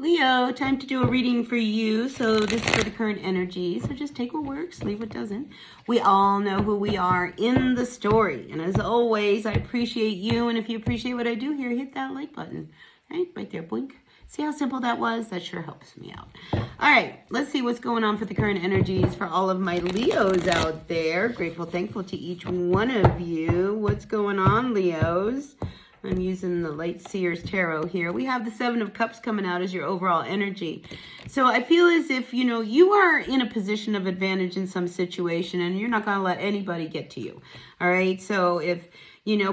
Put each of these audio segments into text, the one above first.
Leo, time to do a reading for you. So this is for the current energy. So just take what works, leave what doesn't. We all know who we are in the story. And as always, I appreciate you. And if you appreciate what I do here, hit that like button. Right there, blink. See how simple that was? That sure helps me out. All right, let's see what's going on for the current energies for all of my Leos out there. Grateful, thankful to each one of you. What's going on, Leos? I'm using the Light Seers Tarot here. We have the Seven of Cups coming out as your overall energy. So I feel as if, you are in a position of advantage in some situation and you're not going to let anybody get to you. All right. So if,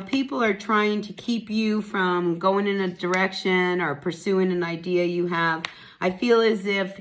people are trying to keep you from going in a direction or pursuing an idea you have, I feel as if,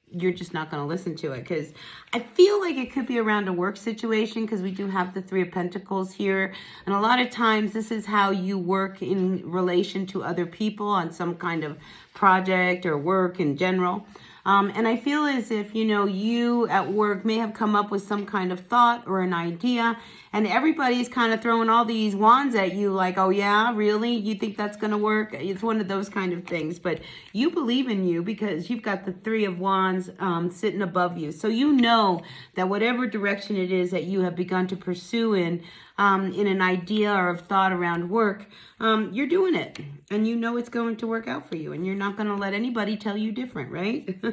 you're just not going to listen to it, because I feel like it could be around a work situation, because we do have the Three of Pentacles here. And a lot of times this is how you work in relation to other people on some kind of project or work in general. And I feel as if, you at work may have come up with some kind of thought or an idea, and everybody's kind of throwing all these wands at you like, oh yeah, really? You think that's going to work? It's one of those kind of things. But you believe in you because you've got the Three of Wands sitting above you. So you know that whatever direction it is that you have begun to pursue in an idea or a thought around work, you're doing it. And you know it's going to work out for you. And you're not going to let anybody tell you different, right?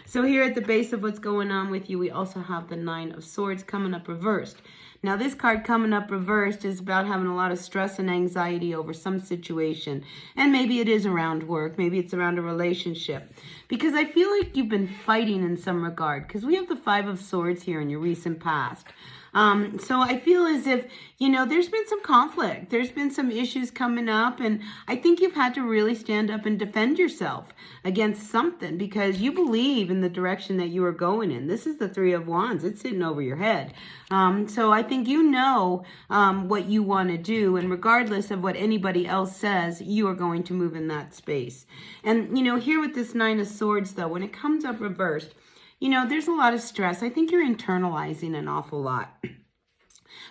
So here at the base of what's going on with you, we also have the Nine of Swords coming up reversed. Now, this card coming up reversed is about having a lot of stress and anxiety over some situation. And maybe it is around work. Maybe it's around a relationship. Because I feel like you've been fighting in some regard. Because we have the Five of Swords here in your recent past. So I feel as if, there's been some conflict. There's been some issues coming up. And I think you've had to really stand up and defend yourself against something because you believe in the direction that you are going in. This is the Three of Wands. It's sitting over your head. So I think what you want to do. And regardless of what anybody else says, you are going to move in that space. And, here with this Nine of Swords, though, when it comes up reversed, there's a lot of stress. I think you're internalizing an awful lot.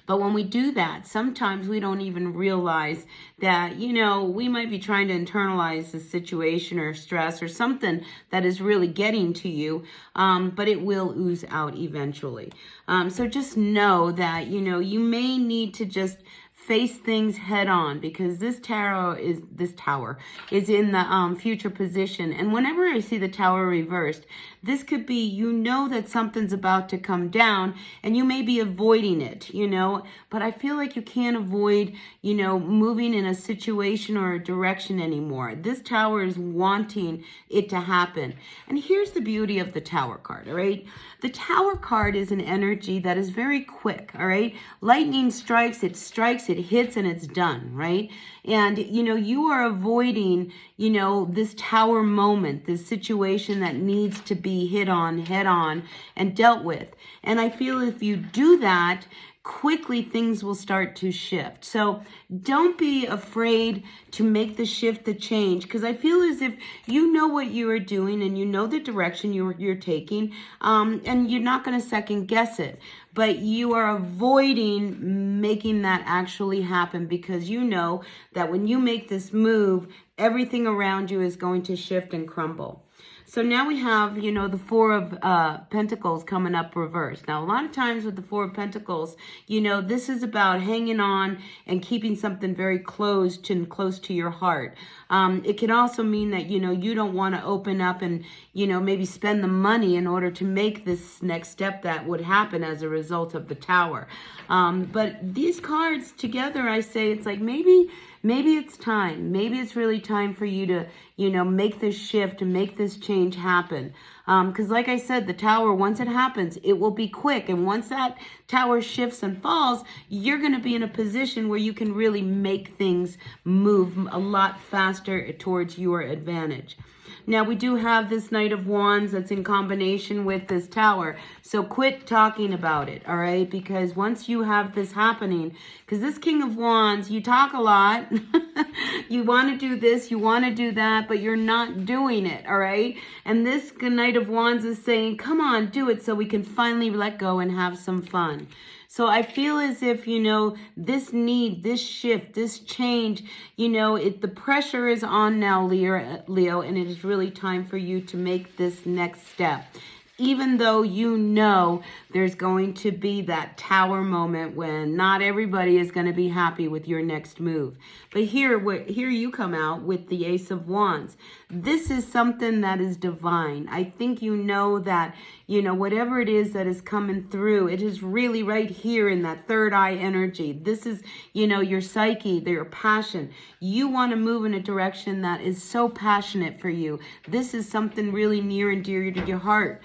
But when we do that, sometimes we don't even realize that, we might be trying to internalize the situation or stress or something that is really getting to you, but it will ooze out eventually. So just know that, you may need to just face things head on, because this tower is in the future position. And whenever I see the tower reversed, this could be, that something's about to come down and you may be avoiding it, but I feel like you can't avoid, moving in a situation or a direction anymore. This tower is wanting it to happen. And here's the beauty of the Tower card, all right? The Tower card is an energy that is very quick, all right? Lightning strikes, it hits, and it's done, right? And, you are avoiding, this Tower moment, this situation that needs to be hit on, head on, and dealt with. And I feel if you do that, quickly things will start to shift. So don't be afraid to make the shift, the change, because I feel as if you know what you are doing and you know the direction you're taking, and you're not going to second guess it. But you are avoiding making that actually happen, because you know that when you make this move, everything around you is going to shift and crumble. So now we have, the Four of Pentacles coming up reversed. Now, a lot of times with the Four of Pentacles, this is about hanging on and keeping something very close to your heart. It can also mean that, you don't want to open up and, maybe spend the money in order to make this next step that would happen as a result of the Tower. But these cards together, I say it's like maybe it's time. Maybe it's really time for you to, make this shift and make this change happen. Because like I said, the Tower, once it happens, it will be quick. And once that Tower shifts and falls, you're going to be in a position where you can really make things move a lot faster towards your advantage. Now, we do have this Knight of Wands that's in combination with this Tower. So quit talking about it, all right? Because once you have this happening, because this King of Wands, you talk a lot. You want to do this, you want to do that, but you're not doing it, all right? And this Knight of Wands is saying, come on, do it so we can finally let go and have some fun. So I feel as if, you know, this need, this shift, this change, you know, the pressure is on now, Leo, and it is really time for you to make this next step. Even though you know there's going to be that tower moment when not everybody is going to be happy with your next move. But here you come out with the Ace of Wands. This is something that is divine. I think you know that, you know, whatever it is that is coming through, it is really right here in that third eye energy. This is, you know, your psyche, your passion. You want to move in a direction that is so passionate for you. This is something really near and dear to your heart.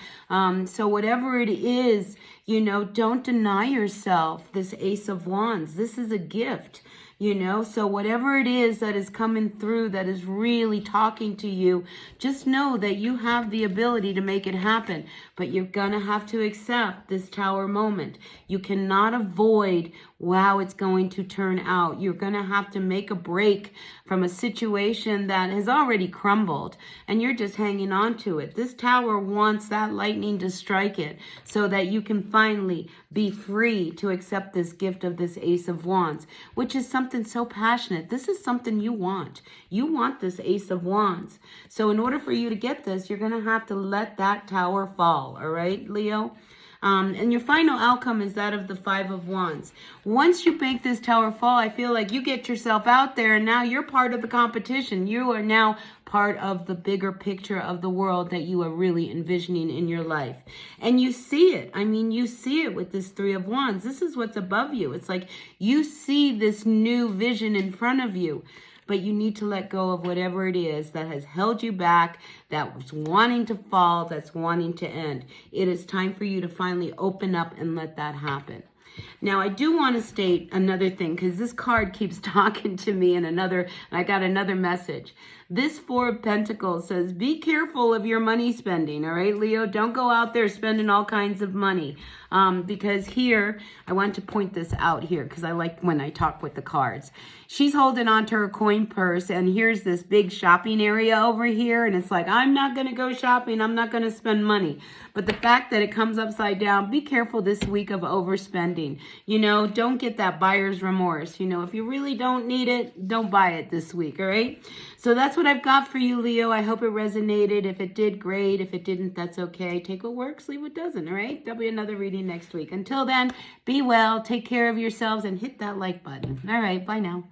So whatever it is, you know, don't deny yourself this Ace of Wands. This is a gift, you know. So whatever it is that is coming through that is really talking to you, just know that you have the ability to make it happen. But you're going to have to accept this tower moment. You cannot avoid how it's going to turn out. You're going to have to make a break from a situation that has already crumbled, and you're just hanging on to it. This tower wants that lightning to strike it so that you can finally be free to accept this gift of this Ace of Wands, which is something so passionate. This is something you want. You want this Ace of Wands. So in order for you to get this, you're going to have to let that tower fall. All right, Leo? And your final outcome is that of the Five of Wands. Once you make this tower fall, I feel like you get yourself out there and now you're part of the competition. You are now part of the bigger picture of the world that you are really envisioning in your life. And you see it. I mean, you see it with this Three of Wands. This is what's above you. It's like you see this new vision in front of you. But you need to let go of whatever it is that has held you back, that's wanting to fall, that's wanting to end. It is time for you to finally open up and let that happen. Now, I do want to state another thing, because this card keeps talking to me, and I got another message. This Four of Pentacles says, be careful of your money spending, all right, Leo? Don't go out there spending all kinds of money. Because here, I want to point this out here, because I like when I talk with the cards. She's holding on to her coin purse, and here's this big shopping area over here, and it's like, I'm not going to go shopping, I'm not going to spend money. But the fact that it comes upside down, be careful this week of overspending. You know, don't get that buyer's remorse. You know, if you really don't need it, don't buy it this week, all right? So that's what I've got for you, Leo. I hope it resonated. If it did, great. If it didn't, that's okay. Take what works, leave what doesn't, all right? There'll be another reading next week. Until then, be well, take care of yourselves, and hit that like button. All right, bye now.